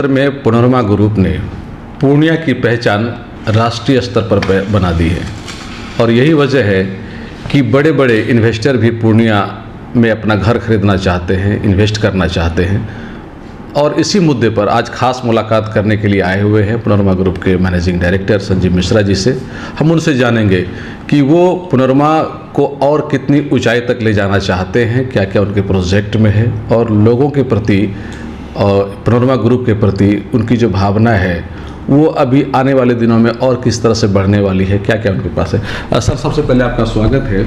में पुनर्मा ग्रुप ने पूर्णिया की पहचान राष्ट्रीय स्तर पर बना दी है और यही वजह है कि बड़े बड़े इन्वेस्टर भी पूर्णिया में अपना घर खरीदना चाहते हैं, इन्वेस्ट करना चाहते हैं। और इसी मुद्दे पर आज खास मुलाकात करने के लिए आए हुए हैं पुनर्मा ग्रुप के मैनेजिंग डायरेक्टर संजीव मिश्रा जी से। हम उनसे जानेंगे कि वो पुनर्मा को और कितनी ऊंचाई तक ले जाना चाहते हैं, क्या क्या उनके प्रोजेक्ट में है और लोगों के प्रति और पुनर्मा ग्रुप के प्रति उनकी जो भावना है वो अभी आने वाले दिनों में और किस तरह से बढ़ने वाली है, क्या क्या उनके पास है। सर, सबसे पहले आपका स्वागत है।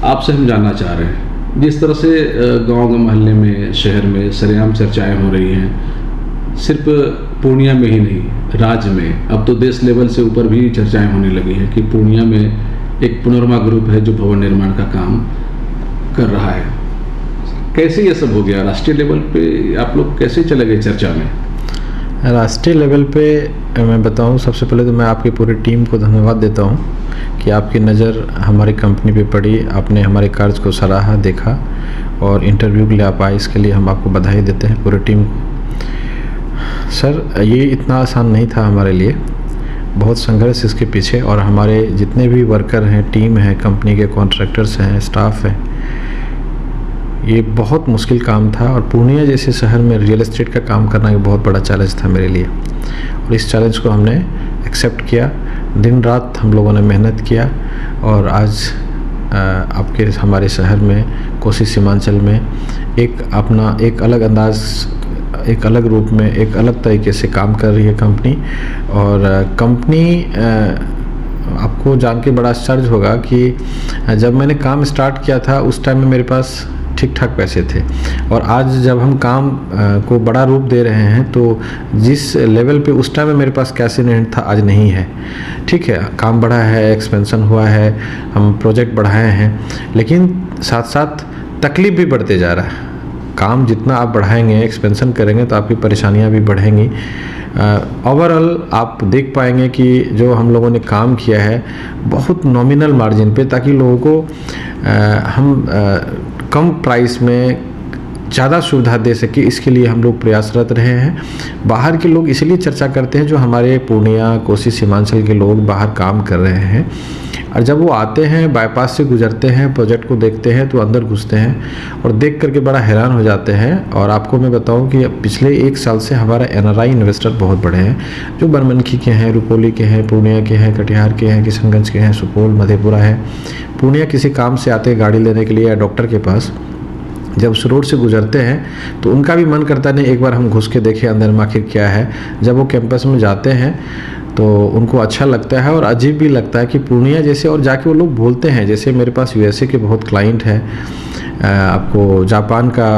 आपसे हम जानना चाह रहे हैं, जिस तरह से गांव मोहल्ले में, शहर में सरेआम चर्चाएं हो रही हैं, सिर्फ पूर्णिया में ही नहीं, राज्य में, अब तो देश लेवल से ऊपर भी चर्चाएं होने लगी हैं कि पूर्णिया में एक पुनर्मा ग्रुप है जो भवन निर्माण का काम कर रहा है। कैसे ये सब हो गया? राष्ट्रीय लेवल पे आप लोग कैसे चले गए चर्चा में? राष्ट्रीय लेवल पे मैं बताऊं, सबसे पहले तो मैं आपकी पूरी टीम को धन्यवाद देता हूं कि आपकी नज़र हमारी कंपनी पे पड़ी, आपने हमारे कार्य को सराहा, देखा और इंटरव्यू के लिए आप आए, इसके लिए हम आपको बधाई देते हैं पूरी टीम को। सर, ये इतना आसान नहीं था हमारे लिए, बहुत संघर्ष इसके पीछे, और हमारे जितने भी वर्कर हैं, टीम है, कंपनी के कॉन्ट्रैक्टर्स हैं, स्टाफ हैं, ये बहुत मुश्किल काम था। और पूर्णिया जैसे शहर में रियल एस्टेट का काम करना एक बहुत बड़ा चैलेंज था मेरे लिए, और इस चैलेंज को हमने एक्सेप्ट किया। दिन रात हम लोगों ने मेहनत किया और आज आपके हमारे शहर में, कोसी सीमांचल में एक अलग अंदाज, एक अलग रूप में, एक अलग तरीके से काम कर रही है कंपनी। और कंपनी आपको जान के बड़ा आश्चर्य होगा कि जब मैंने काम स्टार्ट किया था उस टाइम में मेरे पास ठीक ठाक पैसे थे, और आज जब हम काम को बड़ा रूप दे रहे हैं तो जिस लेवल पे उस टाइम में मेरे पास कैश इन हैंड था, आज नहीं है। ठीक है, काम बढ़ा है, एक्सपेंशन हुआ है, हम प्रोजेक्ट बढ़ाए हैं, लेकिन साथ साथ तकलीफ भी बढ़ते जा रहा है। काम जितना आप बढ़ाएंगे, एक्सपेंशन करेंगे, तो आपकी परेशानियां भी बढ़ेंगी। ओवरऑल आप देख पाएंगे कि जो हम लोगों ने काम किया है बहुत नॉमिनल मार्जिन पे, ताकि लोगों को हम कम प्राइस में ज़्यादा सुविधा दे सके, इसके लिए हम लोग प्रयासरत रहे हैं। बाहर के लोग इसलिए चर्चा करते हैं, जो हमारे पूर्णिया, कोसी सीमांचल के लोग बाहर काम कर रहे हैं, और जब वो आते हैं, बाईपास से गुजरते हैं, प्रोजेक्ट को देखते हैं, तो अंदर घुसते हैं और देख करके बड़ा हैरान हो जाते हैं। और आपको मैं बताऊं कि पिछले 1 साल से हमारा NRI इन्वेस्टर बहुत बड़े हैं, जो बनमनखी के हैं, रुपौली के हैं, पूर्णिया के हैं, कटिहार के हैं, किशनगंज के हैं, सुपौल, मधेपुरा है। पूर्णिया किसी काम से आते हैं गाड़ी लेने के लिए या डॉक्टर के पास, जब उस रोड से गुजरते हैं तो उनका भी मन करता नहीं एक बार हम घुस के देखें अंदर में आखिर क्या है। जब वो कैंपस में जाते हैं तो उनको अच्छा लगता है और अजीब भी लगता है कि पूर्णिया जैसे, और जाके वो लोग बोलते हैं, जैसे मेरे पास USA के बहुत क्लाइंट हैं, आपको जापान का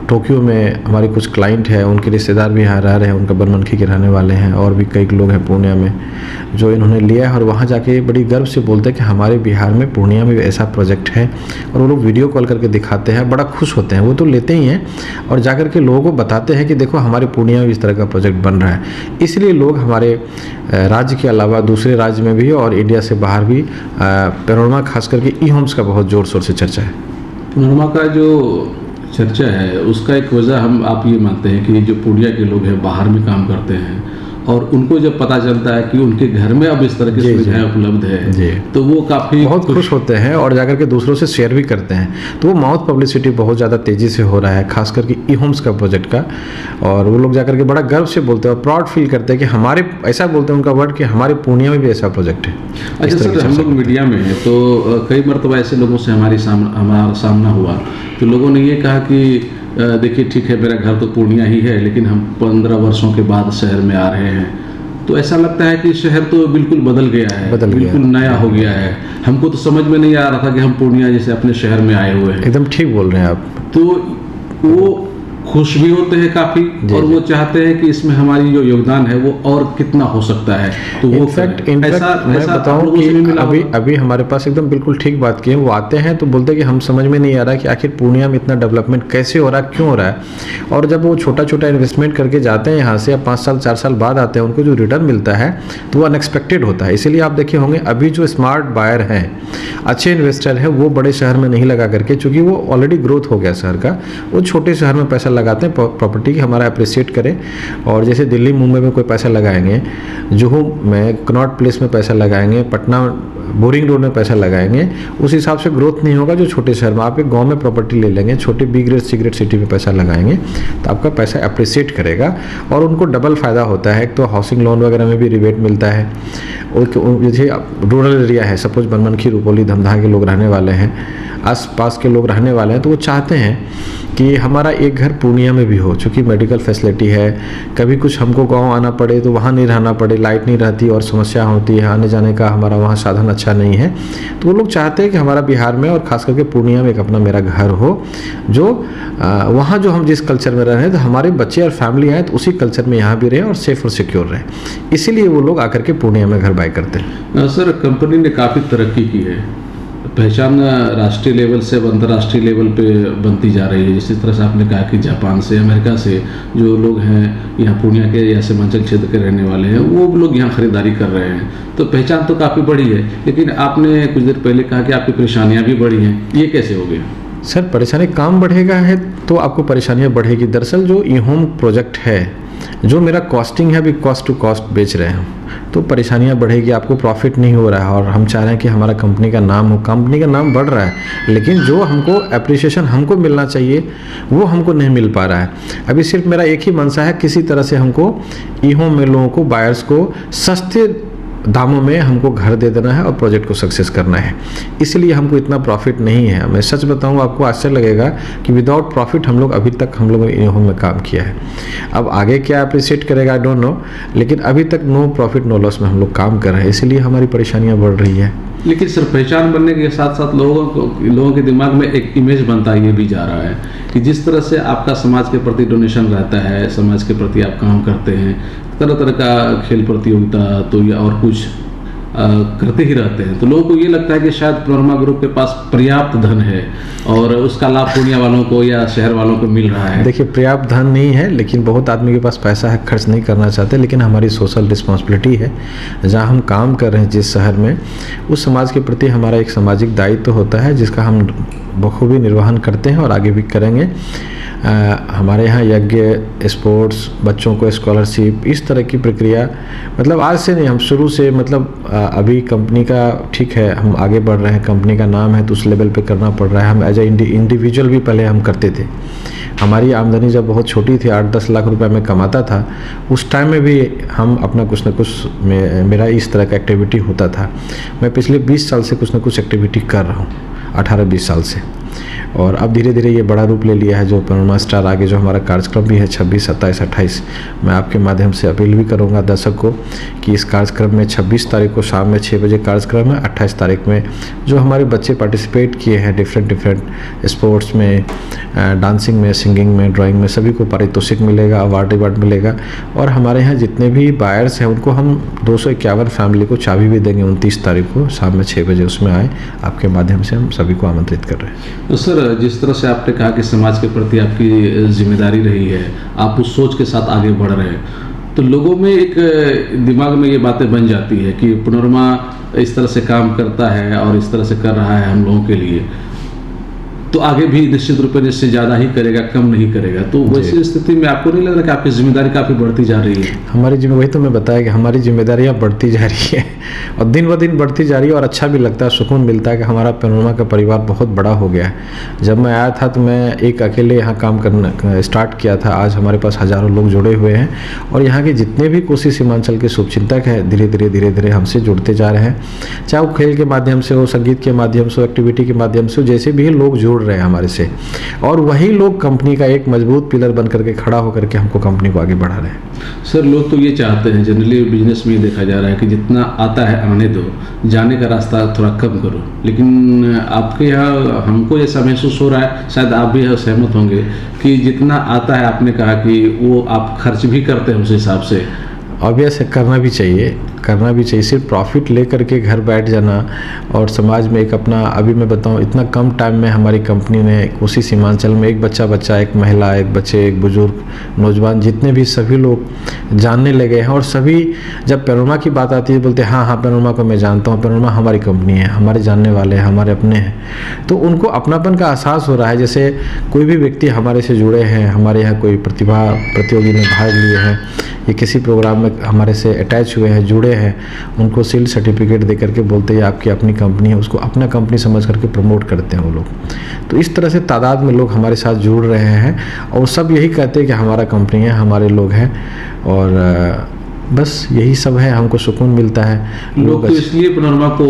टोक्यो में हमारे कुछ क्लाइंट है, उनके रिश्तेदार भी यहाँ रह रहे हैं, उनका बनमनखी के रहने वाले हैं, और भी कई लोग हैं पूर्णिया में जो इन्होंने लिया है, और वहाँ जाके बड़ी गर्व से बोलते हैं कि हमारे बिहार में, पूर्णिया में ऐसा प्रोजेक्ट है। और वो लोग वीडियो कॉल करके दिखाते हैं, बड़ा खुश होते हैं। वो तो लेते ही हैं और जाकर के लोगों को बताते हैं कि देखो हमारे पूर्णिया में इस तरह का प्रोजेक्ट बन रहा है। इसलिए लोग हमारे राज्य के अलावा दूसरे राज्य में भी और इंडिया से बाहर भी पुनर्मा खास करके ई-होम्स का बहुत ज़ोर शोर से चर्चा है। पुनर्मा का जो चर्चा है उसका एक वजह आप ये मानते हैं कि जो पूर्णिया के लोग हैं बाहर में काम करते हैं, और उनको जब पता चलता है कि उनके घर में अब इस तरह की सुविधाएं उपलब्ध है, तो वो काफ़ी बहुत खुश होते हैं और जाकर के दूसरों से शेयर भी करते हैं। तो वो माउथ पब्लिसिटी बहुत ज़्यादा तेज़ी से हो रहा है, खास करके ई-होम्स का प्रोजेक्ट का, और वो लोग जाकर के बड़ा गर्व से बोलते हैं और प्राउड फील करते हैं कि हमारे, ऐसा बोलते हैं उनका वर्ड, कि हमारे पूर्णिया में भी ऐसा प्रोजेक्ट है। अच्छा सर, हम लोग मीडिया में हैं तो कई मरतबा ऐसे लोगों से हमारा सामना हुआ, तो लोगों ने ये कहा कि देखिए ठीक है, मेरा घर तो पूर्णिया ही है, लेकिन हम 15 वर्षों के बाद शहर में आ रहे हैं, तो ऐसा लगता है कि शहर तो बिल्कुल बदल गया है, बिल्कुल नया हो गया है। हमको तो समझ में नहीं आ रहा था कि हम पूर्णिया जैसे अपने शहर में आए हुए हैं। एकदम ठीक बोल रहे हैं आप। तो वो खुश भी होते हैं काफ़ी, और वो चाहते हैं कि इसमें हमारी जो योगदान है वो और कितना हो सकता है, तो वो इनफैक्ट मैं बताऊं कि अभी हमारे पास एकदम बिल्कुल ठीक बात की है। वो आते हैं तो बोलते हैं कि हम समझ में नहीं आ रहा कि आखिर पूर्णिया में इतना डेवलपमेंट कैसे हो रहा है, क्यों हो रहा है। और जब वो छोटा छोटा इन्वेस्टमेंट करके जाते हैं यहाँ से, या 5 साल 4 साल बाद आते हैं, उनको जो रिटर्न मिलता है तो वो अनएक्सपेक्टेड होता है। इसीलिए आप देखे होंगे अभी जो स्मार्ट बायर हैं, अच्छे इन्वेस्टर हैं, वो बड़े शहर में नहीं लगा करके, चूँकि वो ऑलरेडी ग्रोथ हो गया शहर का, वो छोटे शहर में पैसा लगा लगाते हैं प्रॉपर्टी की, हमारा अप्रिसिएट करें। और जैसे दिल्ली मुंबई में कोई पैसा लगाएंगे, जुहू में कनॉट प्लेस में पैसा लगाएंगे, पटना बोरिंग रोड में पैसा लगाएंगे, उस हिसाब से ग्रोथ नहीं होगा जो छोटे शहर में। आप एक गांव में प्रॉपर्टी ले लेंगे, छोटे B grade C grade city में पैसा लगाएंगे तो आपका पैसा अप्रिसिएट करेगा और उनको डबल फ़ायदा होता है। एक तो हाउसिंग लोन वगैरह में भी रिबेट मिलता है। और जैसे रूरल एरिया है, सपोज बनमनखी, रुपौली, धमधा के लोग रहने वाले हैं, आस पास के लोग रहने वाले हैं, तो वो चाहते हैं कि हमारा एक घर पूर्णिया में भी हो, चूँकि मेडिकल फैसिलिटी है। कभी कुछ हमको गांव आना पड़े तो वहाँ नहीं रहना पड़े, लाइट नहीं रहती और समस्या होती है, आने जाने का हमारा वहाँ साधन अच्छा नहीं है। तो वो लोग चाहते हैं कि हमारा बिहार में और ख़ास करके पूर्णिया में एक अपना मेरा घर हो, जो वहाँ जो हम जिस कल्चर में रह रहे हैं तो हमारे बच्चे और फैमिली आए तो उसी कल्चर में यहाँ भी रहे और सेफ और सिक्योर रहे। इसीलिए वो लोग आकर के पूर्णिया में घर बाय करते हैं। सर, कंपनी ने काफ़ी तरक्की की है, पहचान राष्ट्रीय लेवल से अब अंतर्राष्ट्रीय लेवल पे बनती जा रही है। इसी तरह से आपने कहा कि जापान से, अमेरिका से जो लोग हैं यहाँ पूर्णिया के या सीमांचल क्षेत्र के रहने वाले हैं, वो लोग यहाँ खरीदारी कर रहे हैं, तो पहचान तो काफ़ी बड़ी है। लेकिन आपने कुछ देर पहले कहा कि आपकी परेशानियाँ भी बढ़ी हैं, ये कैसे हो गया? सर, परेशानी काम बढ़ेगा है तो आपको परेशानियाँ बढ़ेगी। दरअसल जो ई होम प्रोजेक्ट है, जो मेरा कॉस्टिंग है, अभी कॉस्ट टू कॉस्ट बेच रहे हैं, तो परेशानियाँ बढ़ेगी, आपको प्रॉफिट नहीं हो रहा है। और हम चाह रहे हैं कि हमारा कंपनी का नाम हो, कंपनी का नाम बढ़ रहा है, लेकिन जो हमको अप्रिसिएशन हमको मिलना चाहिए वो हमको नहीं मिल पा रहा है। अभी सिर्फ मेरा एक ही मंशा है, किसी तरह से हमको ई होम में लोगों को, बायर्स को सस्ते दामों में हमको घर दे देना है और प्रोजेक्ट को सक्सेस करना है। इसलिए हमको इतना प्रॉफिट नहीं है। मैं सच बताऊं, आपको आश्चर्य लगेगा कि विदाउट प्रॉफिट हम लोग अभी तक हम लोगों ने में काम किया है। अब आगे क्या अप्रिशिएट करेगा आई डोंट नो, लेकिन अभी तक नो प्रॉफिट नो लॉस में हम लोग काम कर रहे हैं, इसीलिए हमारी परेशानियाँ बढ़ रही है। लेकिन सर, पहचान बनने के साथ साथ लोगों के दिमाग में एक इमेज बनता ये भी जा रहा है कि जिस तरह से आपका समाज के प्रति डोनेशन रहता है, समाज के प्रति आप काम करते हैं, तरह तरह का खेल प्रतियोगिता तो या और कुछ करते ही रहते हैं, तो लोगों को ये लगता है कि शायद प्रोरमा ग्रुप के पास पर्याप्त धन है और उसका लाभ पूर्णिया वालों को या शहर वालों को मिल रहा है। देखिए, पर्याप्त धन नहीं है, लेकिन बहुत आदमी के पास पैसा है, खर्च नहीं करना चाहते। लेकिन हमारी सोशल रिस्पॉन्सिबिलिटी है, जहाँ हम काम कर रहे हैं जिस शहर में, उस समाज के प्रति हमारा एक सामाजिक दायित्व होता है, जिसका हम बखूबी निर्वहन करते हैं और आगे भी करेंगे। हमारे यहाँ यज्ञ, स्पोर्ट्स, बच्चों को स्कॉलरशिप, इस तरह की प्रक्रिया, मतलब आज से नहीं, हम शुरू से, मतलब अभी कंपनी का ठीक है, हम आगे बढ़ रहे हैं, कंपनी का नाम है तो उस लेवल पे करना पड़ रहा है। हम एज ए इंडिविजुअल भी पहले हम करते थे। हमारी आमदनी जब बहुत छोटी थी, 8-10 लाख रुपए में कमाता था, उस टाइम में भी हम अपना कुछ न कुछ, मेरा इस तरह का एक्टिविटी होता था। मैं पिछले 20 साल से कुछ न कुछ एक्टिविटी कर रहा हूँ, 18-20 साल से। और अब धीरे धीरे ये बड़ा रूप ले लिया है, जो प्रोरमा स्टार आगे जो हमारा कार्यक्रम भी है 26, 27, 28, मैं आपके माध्यम से अपील भी करूंगा दर्शक को कि इस कार्यक्रम में 26 तारीख को शाम में 6 बजे कार्यक्रम है, 28 तारीख में जो हमारे बच्चे पार्टिसिपेट किए हैं डिफरेंट स्पोर्ट्स में, डांसिंग में, सिंगिंग में, ड्राइंग में, सभी को पारितोषिक मिलेगा, अवार्ड मिलेगा। और हमारे यहाँ जितने भी बायर्स हैं उनको हम 251 फैमिली को चाबी भी देंगे 29 तारीख को शाम में 6 बजे, उसमें आए, आपके माध्यम से हम सभी को आमंत्रित कर रहे हैं। तो सर, जिस तरह से आपने कहा कि समाज के प्रति आपकी जिम्मेदारी रही है, आप उस सोच के साथ आगे बढ़ रहे हैं, तो लोगों में एक दिमाग में ये बातें बन जाती है कि प्रोरमा इस तरह से काम करता है और इस तरह से कर रहा है हम लोगों के लिए, तो आगे भी निश्चित रूप में इससे ज़्यादा ही करेगा, कम नहीं करेगा। तो वैसी स्थिति में आपको नहीं लग रहा कि आपकी जिम्मेदारी काफ़ी बढ़ती जा रही है? हमारी वही तो मैं बताया कि हमारी जिम्मेदारियाँ बढ़ती जा रही है और दिन ब दिन बढ़ती जा रही है। और अच्छा भी लगता है, सुकून मिलता है कि हमारा प्रोरमा का परिवार बहुत बड़ा हो गया है। जब मैं आया था तो मैं एक अकेले यहाँ काम करना स्टार्ट किया था, आज हमारे पास हज़ारों लोग जुड़े हुए हैं और यहाँ के जितने भी कोसी सीमांचल के शुभचिंतक हैं धीरे धीरे हमसे जुड़ते जा रहे हैं, चाहे वो खेल के माध्यम से हो, संगीत के माध्यम से हो, एक्टिविटी के माध्यम से हो, जैसे भी लोग जुड़ रहे हैं हमारे से, और वही लोग कंपनी का एक मजबूत पिलर बन करके खड़ा होकर के हमको कंपनी को आगे बढ़ा रहे हैं। सर, लोग तो ये चाहते हैं, जनरली बिजनेस में देखा जा रहा है कि जितना आता है आने दो, जाने का रास्ता थोड़ा कम करो, लेकिन आपके यहाँ हमको ऐसा महसूस हो रहा है, शायद आप भी सहमत होंगे कि जितना आता है, आपने कहा कि वो आप खर्च भी करते हैं उस हिसाब से, ऑब्वियस है, करना भी चाहिए। सिर्फ प्रॉफिट ले करके घर बैठ जाना और समाज में एक अपना, अभी मैं बताऊं, इतना कम टाइम में हमारी कंपनी ने उसी सीमांचल में एक बच्चा, एक महिला, एक बच्चे, एक बुजुर्ग, नौजवान, जितने भी सभी लोग जानने लगे हैं। और सभी जब पैनोरमा की बात आती है बोलते हैं हाँ पैनोरमा को मैं जानता हूँ, पैनोरमा हमारी कंपनी है, हमारे जानने वाले हैं, हमारे अपने हैं। तो उनको अपनापन का एहसास हो रहा है। जैसे कोई भी व्यक्ति हमारे से जुड़े हैं, हमारे यहाँ कोई प्रतिभा प्रतियोगी में भाग लिए हैं या किसी प्रोग्राम में हमारे से अटैच हुए हैं, जुड़े हैं, उनको सील सर्टिफिकेट दे करके बोलते हैं आपकी अपनी कंपनी है, उसको अपना कंपनी समझ करके प्रमोट करते हैं वो लोग। तो इस तरह से तादाद में लोग हमारे साथ जुड़ रहे हैं और सब यही कहते हैं कि हमारा कंपनी है, हमारे लोग हैं। और बस यही सब है, हमको सुकून मिलता है। लोग तो इसलिए पैनोरमा को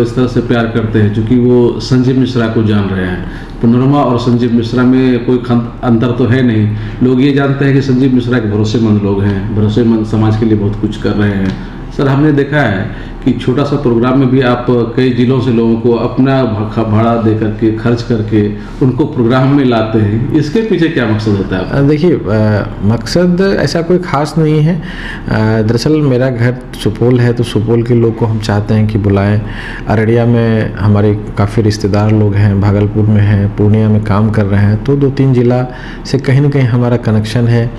इस तरह से प्यार करते हैं क्योंकि वो संजीव मिश्रा को जान रहे हैं। पैनोरमा और संजीव मिश्रा में कोई अंतर तो है नहीं। लोग ये जानते हैं कि संजीव मिश्रा एक भरोसेमंद लोग हैं, भरोसेमंद, समाज के लिए बहुत कुछ कर रहे हैं। सर, हमने देखा है कि छोटा सा प्रोग्राम में भी आप कई जिलों से लोगों को अपना भाड़ा दे करके, खर्च करके उनको प्रोग्राम में लाते हैं। इसके पीछे क्या मकसद होता है? देखिए, मकसद ऐसा कोई ख़ास नहीं है। दरअसल मेरा घर सुपौल है, तो सुपौल के लोग को हम चाहते हैं कि बुलाएं। अररिया में हमारे काफ़ी रिश्तेदार लोग हैं, भागलपुर में हैं, पूर्णिया में काम कर रहे हैं, तो 2-3 जिला से कहीं ना कहीं हमारा कनेक्शन है।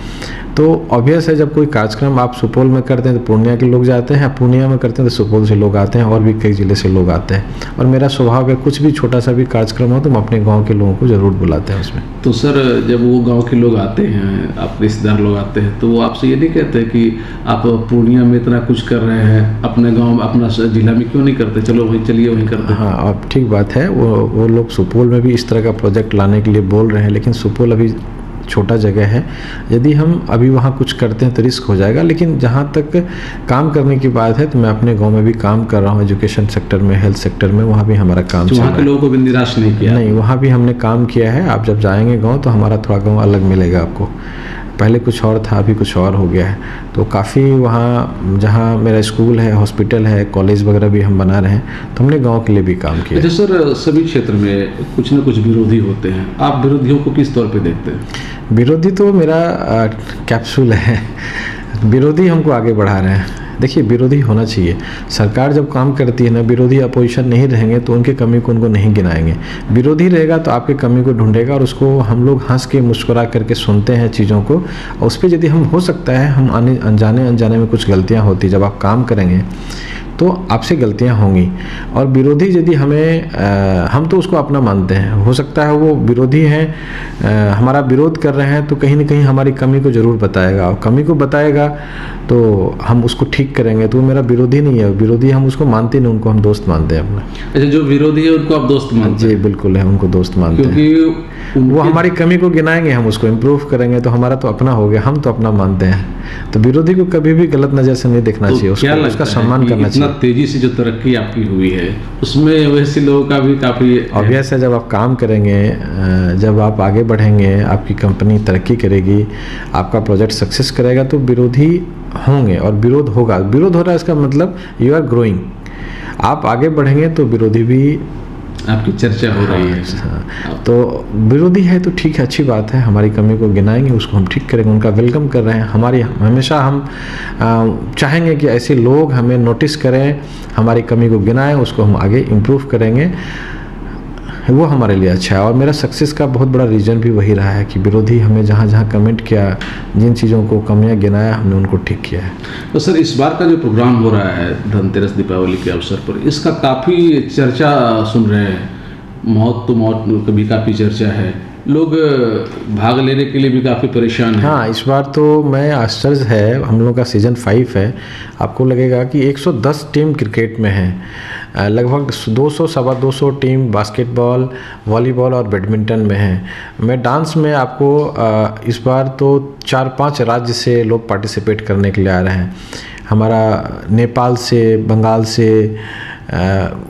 तो ऑब्वियस है, जब कोई कार्यक्रम आप सुपौल में करते हैं तो पूर्णिया के लोग जाते हैं, पूर्णिया में करते हैं तो सुपौल से लोग आते हैं, और भी कई ज़िले से लोग आते हैं। और मेरा स्वभाव है, कुछ भी छोटा सा भी कार्यक्रम हो तो हम अपने गांव के लोगों को ज़रूर बुलाते हैं उसमें। तो सर, जब वो गांव के लोग आते हैं, आप रिश्तेदार लोग आते हैं, तो वो आपसे ये नहीं कहते कि आप पूर्णिया में इतना कुछ कर रहे हैं, अपने गाँव, अपना जिला में क्यों नहीं करते? चलो वहीं चलिए, वहीं करते हैं। हाँ, अब ठीक बात है। वो लोग सुपौल में भी इस तरह का प्रोजेक्ट लाने के लिए बोल रहे हैं, लेकिन सुपौल अभी छोटा जगह है। यदि हम अभी वहाँ कुछ करते हैं तो रिस्क हो जाएगा। लेकिन जहाँ तक काम करने की बात है तो मैं अपने गांव में भी काम कर रहा हूँ, एजुकेशन सेक्टर में, हेल्थ सेक्टर में, वहाँ भी हमारा काम चल रहा है। वहाँ के लोगों को भी निराश नहीं किया? नहीं, वहाँ भी हमने काम किया है। आप जब जाएंगे गाँव तो हमारा थोड़ा गाँव अलग मिलेगा आपको। पहले कुछ और था, अभी कुछ और हो गया है। तो काफ़ी वहाँ जहाँ मेरा स्कूल है, हॉस्पिटल है, कॉलेज वगैरह भी हम बना रहे हैं, तो हमने गांव के लिए भी काम किया। अच्छा सर, सभी क्षेत्र में कुछ न कुछ विरोधी होते हैं। आप विरोधियों को किस तौर पे देखते हैं? विरोधी तो मेरा कैप्सूल है। विरोधी हमको आगे बढ़ा रहे हैं। देखिए, विरोधी होना चाहिए। सरकार जब काम करती है ना, विरोधी अपोजिशन नहीं रहेंगे तो उनके कमी को उनको नहीं गिनाएंगे। विरोधी रहेगा तो आपके कमी को ढूंढेगा और उसको हम लोग हंस के मुस्कुरा करके सुनते हैं चीज़ों को। और उस पर यदि हम, हो सकता है हम अनजाने में कुछ गलतियाँ होती, जब आप काम करेंगे तो आपसे गलतियां होंगी। और विरोधी यदि हमें हम तो उसको अपना मानते हैं, हो सकता है वो विरोधी हैं, हमारा विरोध कर रहे हैं, तो कहीं ना कहीं हमारी कमी को ज़रूर बताएगा, और कमी को बताएगा तो हम उसको ठीक करेंगे। तो वो मेरा विरोधी नहीं है। विरोधी हम उसको मानते नहीं, उनको हम दोस्त मानते हैं अपना। अच्छा, जो विरोधी है उनको आप दोस्त मानते हैं? जी बिल्कुल है, उनको दोस्त मानते हैं, क्योंकि वो हमारी कमी को गिनाएंगे, हम उसको इम्प्रूव करेंगे तो हमारा तो अपना हो गया, हम तो अपना मानते हैं। तो विरोधी को कभी भी गलत नज़र से नहीं देखना चाहिए, उसका सम्मान करना चाहिए। इतना तेजी से जो तरक्की आपकी हुई है उसमें वैसे लोगों का भी काफ़ी ऑब्वियस है। जब आप काम करेंगे, जब आप आगे बढ़ेंगे, आपकी कंपनी तरक्की करेगी, आपका प्रोजेक्ट सक्सेस करेगा, तो विरोधी होंगे और विरोध होगा। विरोध हो रहा है इसका मतलब यू आर ग्रोइंग। आप आगे बढ़ेंगे तो विरोधी भी, आपकी चर्चा हो रही है। हाँ, तो विरोधी है तो ठीक है, अच्छी बात है। हमारी कमी को गिनाएंगे, उसको हम ठीक करेंगे, उनका वेलकम कर रहे हैं। हमारी हमेशा हम चाहेंगे कि ऐसे लोग हमें नोटिस करें, हमारी कमी को गिनाएं, उसको हम आगे इम्प्रूव करेंगे, वो हमारे लिए अच्छा है। और मेरा सक्सेस का बहुत बड़ा रीज़न भी वही रहा है कि विरोधी हमें जहाँ जहाँ कमेंट किया, जिन चीज़ों को कमियाँ गिनाया, हमने उनको ठीक किया है। तो सर, इस बार का जो प्रोग्राम हो रहा है धनतेरस दीपावली के अवसर पर, इसका काफ़ी चर्चा सुन रहे हैं। मौत तो मौत कभी काफ़ी चर्चा है, लोग भाग लेने के लिए भी काफ़ी परेशान हैं। हाँ, इस बार तो मैं आश्चर्य है, हम लोग का सीज़न 5 है। आपको लगेगा कि 110 टीम क्रिकेट में है, लगभग 200 सवा 200 टीम बास्केटबॉल, वॉलीबॉल और बैडमिंटन में है। मैं डांस में आपको इस बार तो 4-5 राज्य से लोग पार्टिसिपेट करने के लिए आ रहे हैं। हमारा नेपाल से, बंगाल से,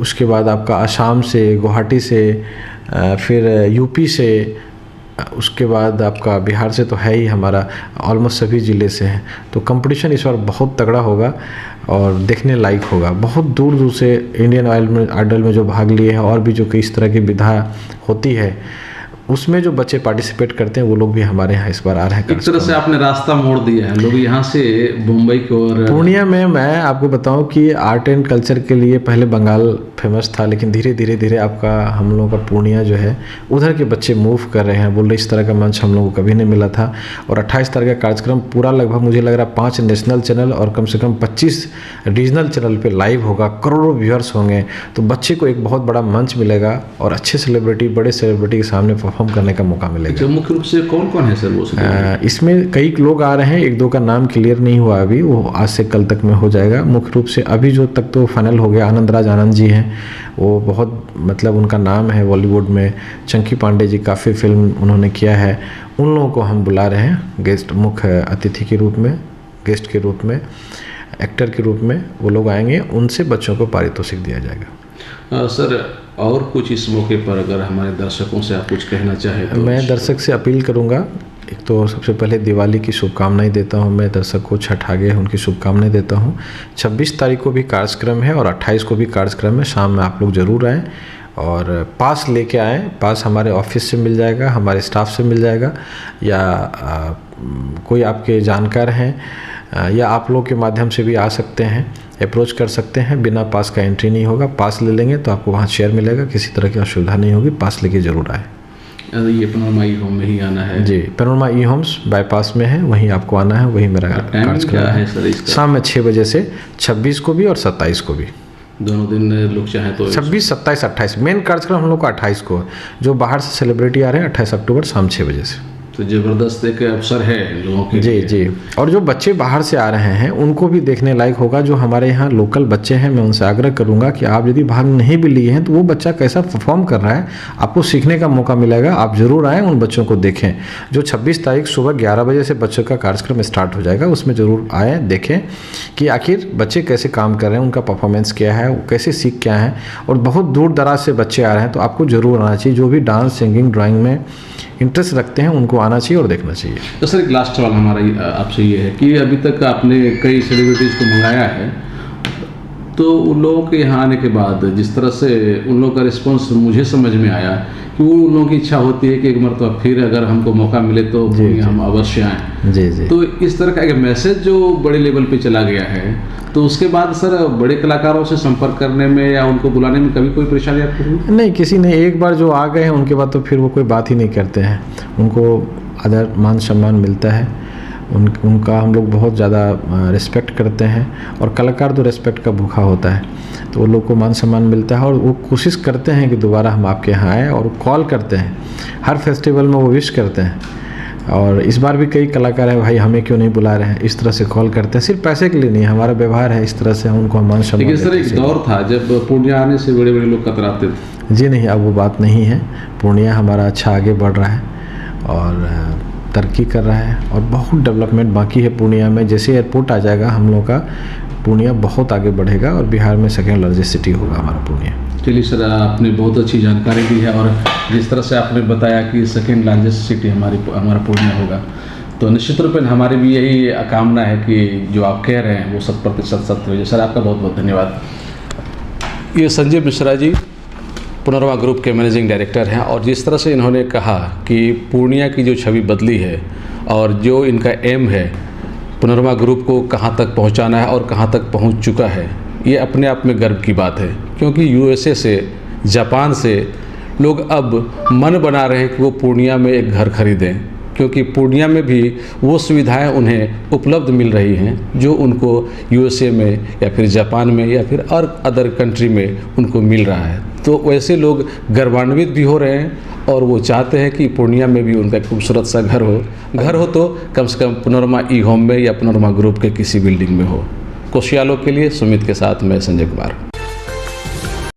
उसके बाद आपका असम से, गुवाहाटी से, फिर यूपी से, उसके बाद आपका बिहार से तो है ही, हमारा ऑलमोस्ट सभी ज़िले से हैं। तो कंपटीशन इस बार बहुत तगड़ा होगा और देखने लायक होगा। बहुत दूर दूर से इंडियन आइडल में जो भाग लिए हैं और भी जो कि इस तरह की विधा होती है, उसमें जो बच्चे पार्टिसिपेट करते हैं वो लोग भी हमारे यहाँ इस बार आ रहे हैं। एक तरह से आपने रास्ता मोड़ दिया है, लोग यहाँ से मुंबई की ओर। पूर्णिया में मैं आपको बताऊं कि आर्ट एंड कल्चर के लिए पहले बंगाल फेमस था, लेकिन धीरे धीरे आपका हम लोगों का पूर्णिया जो है उधर के बच्चे मूव कर रहे हैं। बोल रहे इस तरह का मंच हम लोगों को कभी नहीं मिला था। और 28 तारीख का कार्यक्रम पूरा लगभग मुझे लग रहा है 5 नेशनल चैनल और कम से कम 25 रीजनल चैनल पे लाइव होगा, करोड़ों व्यूअर्स होंगे। तो बच्चे को एक बहुत बड़ा मंच मिलेगा और अच्छे सेलिब्रिटी, बड़े सेलिब्रिटी के सामने परफॉर्म करने का मौका मिलेगा। मुख्य रूप से कौन कौन है सर वो? इसमें कई लोग आ रहे हैं, एक दो का नाम क्लियर नहीं हुआ अभी, वो आज से कल तक में हो जाएगा। मुख्य रूप से अभी जो तक तो फाइनल हो गया, आनंदराज आनंद जी हैं, वो बहुत मतलब उनका नाम है बॉलीवुड में। चंकी पांडे जी काफ़ी फिल्म उन्होंने किया है, उन लोगों को हम बुला रहे हैं गेस्ट, मुख्य अतिथि के रूप में, गेस्ट के रूप में, एक्टर के रूप में वो लोग आएंगे, उनसे बच्चों को पारितोषिक दिया जाएगा। सर और कुछ इस मौके पर अगर हमारे दर्शकों से आप कुछ कहना चाहें तो? मैं दर्शक से अपील करूंगा, एक तो सबसे पहले दिवाली की शुभकामनाएं देता हूं मैं दर्शक को, छठ आ गए, उनकी शुभकामनाएं देता हूं। 26 तारीख को भी कार्यक्रम है और 28 को भी कार्यक्रम है। शाम में आप लोग ज़रूर आएँ और पास लेके आएँ। पास हमारे ऑफिस से मिल जाएगा, हमारे स्टाफ से मिल जाएगा, या कोई आपके जानकार हैं या आप लोग के माध्यम से भी आ सकते हैं, अप्रोच कर सकते हैं। बिना पास का एंट्री नहीं होगा, पास ले लेंगे तो आपको वहाँ शेयर मिलेगा, किसी तरह की असुविधा नहीं होगी। पास लेके ज़रूर आए। ये पैनोरमा ई होम में ही आना है? जी, पैनोरमा ई होम्स बाईपास में है, वहीं आपको आना है, वहीं मेरा कार्यक्रम है सर इसका? शाम में 6 बजे से 26 को भी और 27 को भी, दोनों दिन लोग चाहें तो। 26, 27, 28 मेन कार्यक्रम हम लोग का 28 को है। जो बाहर से सेलिब्रिटी आ रहे हैं 28 अक्टूबर शाम 6 बजे से। तो ज़बरदस्त एक अवसर है लोगों के लिए। जी। और जो बच्चे बाहर से आ रहे हैं उनको भी देखने लायक होगा। जो हमारे यहाँ लोकल बच्चे हैं, मैं उनसे आग्रह करूँगा कि आप यदि भाग नहीं भी लिए हैं तो वो बच्चा कैसा परफॉर्म कर रहा है आपको सीखने का मौका मिलेगा। आप ज़रूर आएँ, उन बच्चों को देखें। जो 26 तारीख सुबह 11 बजे से बच्चों का कार्यक्रम स्टार्ट हो जाएगा, उसमें ज़रूर आएँ, देखें कि आखिर बच्चे कैसे काम कर रहे हैं, उनका परफॉर्मेंस क्या है, वो कैसे सीख क्या है। और बहुत दूर दराज से बच्चे आ रहे हैं तो आपको ज़रूर आना चाहिए। जो भी डांस, सिंगिंग, ड्राइंग में इंटरेस्ट रखते हैं उनको आना चाहिए और देखना चाहिए। तो सर एक लास्ट सवाल हमारा आपसे ये है कि अभी तक आपने कई सेलिब्रिटीज़ को मंगाया है, तो उन लोगों के यहाँ आने के बाद जिस तरह से उन लोगों का रिस्पांस मुझे समझ में आया कि वो उन लोगों की इच्छा होती है कि एक मरतबा फिर अगर हमको मौका मिले तो हम अवश्य आएँ। जी। तो इस तरह का एक मैसेज जो बड़े लेवल पे चला गया है, तो उसके बाद सर बड़े कलाकारों से संपर्क करने में या उनको बुलाने में कभी कोई परेशानी आपको हुई? नहीं, किसी ने एक बार जो आ गए हैं उनके बाद तो फिर वो कोई बात ही नहीं करते हैं। उनको आदर, मान, सम्मान मिलता है। उनका हम लोग बहुत ज़्यादा रिस्पेक्ट करते हैं और कलाकार तो रिस्पेक्ट का भूखा होता है, तो वो लोग को मान सम्मान मिलता है और वो कोशिश करते हैं कि दोबारा हम आपके यहाँ आएँ। और कॉल करते हैं, हर फेस्टिवल में वो विश करते हैं। और इस बार भी कई कलाकार हैं, भाई हमें क्यों नहीं बुला रहे हैं, इस तरह से कॉल करते हैं। सिर्फ पैसे के लिए नहीं, हमारा व्यवहार है इस तरह से, हम उनको मान सम्मान। लेकिन सर एक दौर था जब पूर्णिया आने से बड़े बड़े लोग कतराते थे। जी नहीं, अब वो बात नहीं है। पूर्णिया हमारा अच्छा आगे बढ़ रहा है और तरक्की कर रहा है और बहुत डेवलपमेंट बाकी है पूर्णिया में। जैसे एयरपोर्ट आ जाएगा हम लोग का पूर्णिया बहुत आगे बढ़ेगा और बिहार में सेकेंड लार्जेस्ट सिटी होगा हमारा पूर्णिया। चलिए सर, आपने बहुत अच्छी जानकारी दी है और जिस तरह से आपने बताया कि सेकेंड लार्जेस्ट सिटी हमारा पूर्णिया होगा, तो निश्चित रूप में हमारी भी यही कामना है कि जो आप कह रहे हैं वो 100% सत्य हो जाए। सर आपका बहुत बहुत धन्यवाद। ये संजय मिश्रा जी पैनोरमा ग्रुप के मैनेजिंग डायरेक्टर हैं और जिस तरह से इन्होंने कहा कि पूर्णिया की जो छवि बदली है और जो इनका एम है पैनोरमा ग्रुप को कहाँ तक पहुँचाना है और कहाँ तक पहुँच चुका है, ये अपने आप में गर्व की बात है। क्योंकि यूएसए से, जापान से लोग अब मन बना रहे हैं कि वो पूर्णिया में एक घर खरीदें, क्योंकि पूर्णिया में भी वो सुविधाएं उन्हें उपलब्ध मिल रही हैं जो उनको यूएसए में या फिर जापान में या फिर और अदर कंट्री में उनको मिल रहा है। तो वैसे लोग गर्वान्वित भी हो रहे हैं और वो चाहते हैं कि पूर्णिया में भी उनका खूबसूरत सा घर हो तो कम से कम पैनोरमा ई होम में या पैनोरमा ग्रुप के किसी बिल्डिंग में हो। कोशियालों के लिए सुमित के साथ मैं संजय कुमार।